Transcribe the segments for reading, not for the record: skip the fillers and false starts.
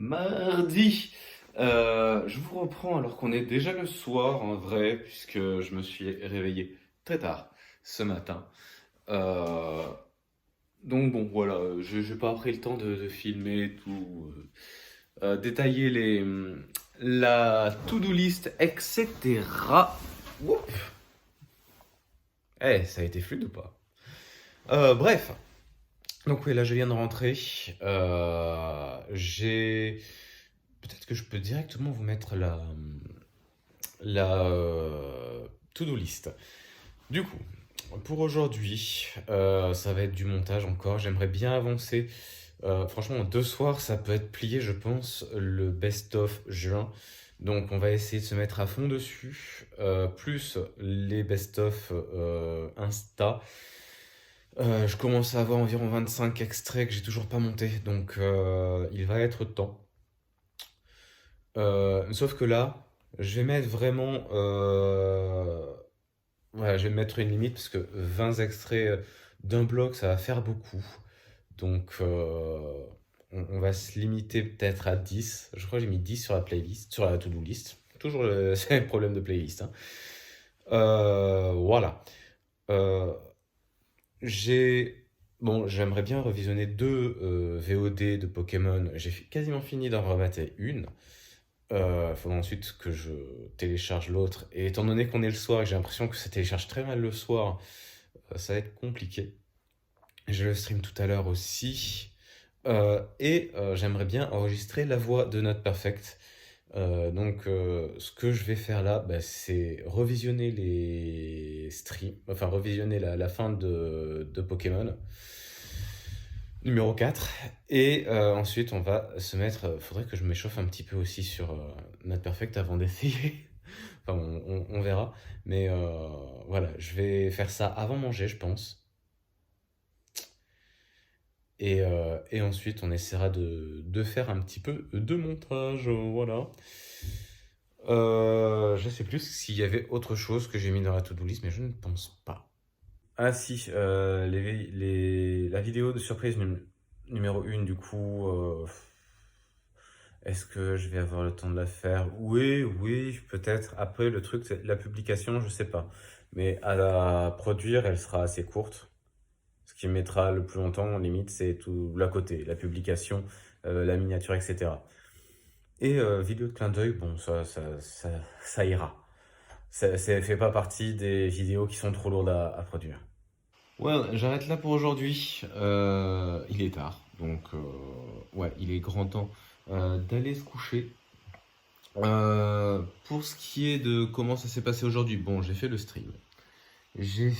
mardi. Je vous reprends alors qu'on est déjà le soir en vrai, puisque je me suis réveillé très tard ce matin. Euh, donc bon, voilà, je n'ai pas pris le temps de filmer tout, détailler la to-do list, etc. Oups. Ça a été fluide ou pas? Bref, donc oui, là je viens de rentrer. J'ai Peut-être que je peux directement vous mettre la to-do list. Du coup, pour aujourd'hui, ça va être du montage encore. J'aimerais bien avancer. Franchement, en 2 soirs, ça peut être plié, je pense, le best-of juin. Donc, on va essayer de se mettre à fond dessus, plus les best-of Insta. Je commence à avoir environ 25 extraits que j'ai toujours pas montés, donc il va être temps. Sauf que là, je vais mettre vraiment. Voilà, je vais mettre une limite parce que 20 extraits d'un bloc, ça va faire beaucoup. Donc, on va se limiter peut-être à 10. Je crois que j'ai mis 10 sur la playlist, sur la to-do list. Toujours c'est le problème de playlist, hein. Voilà. Euh, j'ai. Bon, j'aimerais bien revisionner deux VOD de Pokémon. Quasiment fini d'en remater une. Il faudra ensuite que je télécharge l'autre. Et étant donné qu'on est le soir et que j'ai l'impression que ça télécharge très mal le soir, ça va être compliqué. Je le stream tout à l'heure aussi. J'aimerais bien enregistrer la voix de Not Perfect. Ce que je vais faire là, bah, c'est revisionner les streams, enfin revisionner la fin de Pokémon numéro 4. Et ensuite, on va se mettre. Faudrait que je m'échauffe un petit peu aussi sur Not Perfect avant d'essayer. Enfin, on verra. Mais voilà, je vais faire ça avant manger, je pense. Et ensuite, on essaiera de faire un petit peu de montage. Voilà. Je sais plus s'il y avait autre chose que j'ai mis dans la to-do list, mais je ne pense pas. Ah si, la vidéo de surprise numéro 1, du coup, est-ce que je vais avoir le temps de la faire? Oui, oui, peut-être. Après, le truc, c'est la publication, je sais pas. Mais à la produire, elle sera assez courte. Ce qui mettra le plus longtemps, limite, c'est tout l'à côté, la publication, la miniature, etc. Et vidéo de clin d'œil, bon, ça ira. Ça fait pas partie des vidéos qui sont trop lourdes à produire. Ouais, j'arrête là pour aujourd'hui. Il est tard, donc ouais, il est grand temps d'aller se coucher. Pour ce qui est de comment ça s'est passé aujourd'hui, bon, j'ai fait le stream. J'ai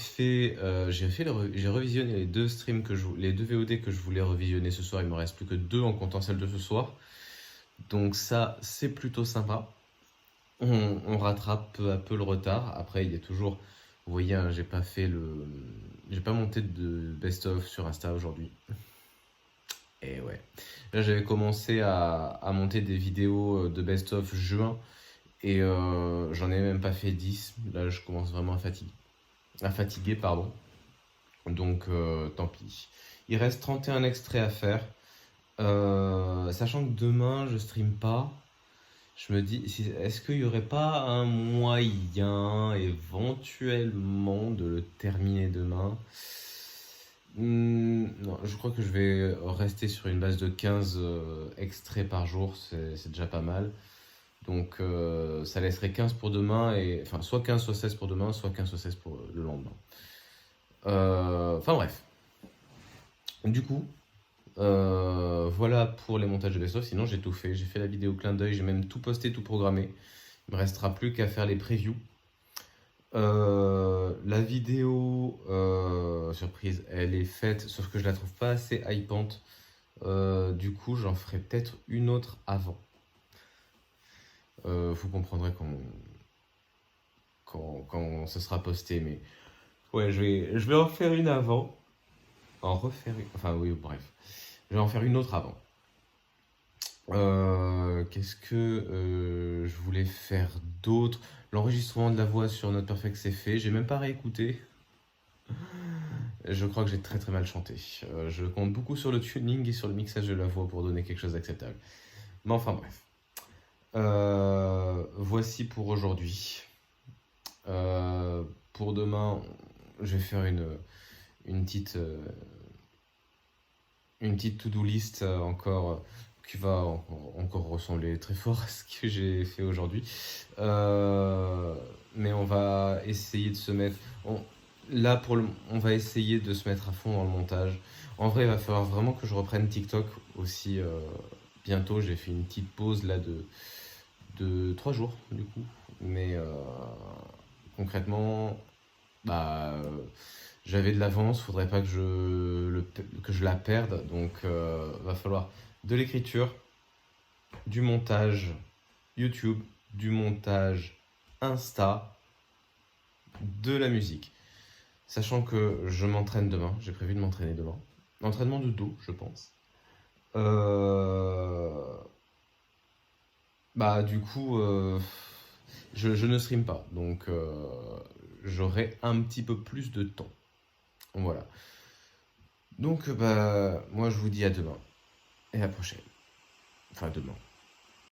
revisionné les deux streams les deux VOD que je voulais revisionner ce soir. Il me reste plus que deux en comptant celle de ce soir. Donc ça, c'est plutôt sympa. On rattrape peu à peu le retard. Après, il y a toujours, vous voyez, hein, j'ai pas monté de best-of sur Insta aujourd'hui. Et ouais. Là, j'avais commencé à monter des vidéos de best-of juin et j'en ai même pas fait 10. Là, je commence vraiment à fatiguer, pardon. Donc, tant pis. Il reste 31 extraits à faire. Sachant que demain, je stream pas, je me dis, est-ce qu'il n'y aurait pas un moyen éventuellement de le terminer demain? Non, je crois que je vais rester sur une base de 15 extraits par jour, c'est déjà pas mal. Donc ça laisserait 15 pour demain, enfin soit 15 soit 16 pour demain, soit 15 soit 16 pour le lendemain. Enfin bref. Du coup, voilà pour les montages de best-of. Sinon, j'ai tout fait. J'ai fait la vidéo clin d'œil, j'ai même tout posté, tout programmé. Il me restera plus qu'à faire les previews. La vidéo surprise, elle est faite, sauf que je la trouve pas assez hypante. Du coup, j'en ferai peut-être une autre avant. Vous comprendrez quand ce sera posté, mais ouais, je vais en faire une avant. En refaire une. Enfin, oui, bref. Je vais en faire une autre avant. Qu'est-ce que je voulais faire d'autre? L'enregistrement de la voix sur Note Perfect, c'est fait. J'ai même pas réécouté. Je crois que j'ai très très mal chanté. Je compte beaucoup sur le tuning et sur le mixage de la voix pour donner quelque chose d'acceptable. Mais enfin bref. Voici pour aujourd'hui. Pour demain, je vais faire une petite to-do list qui va encore ressembler très fort à ce que j'ai fait aujourd'hui. Mais on va essayer de se mettre. Là, on va essayer de se mettre à fond dans le montage. En vrai, il va falloir vraiment que je reprenne TikTok aussi bientôt. J'ai fait une petite pause là de 3 jours du coup. Mais concrètement, bah, j'avais de l'avance, faudrait pas que je la perde. Donc, va falloir de l'écriture, du montage YouTube, du montage Insta, de la musique. Sachant que je m'entraîne demain, j'ai prévu de m'entraîner demain. L'entraînement de dos, je pense. Euh, Bah, du coup, je ne stream pas, donc j'aurai un petit peu plus de temps. Voilà. Donc, bah, moi, je vous dis à demain et à la prochaine. Enfin, demain.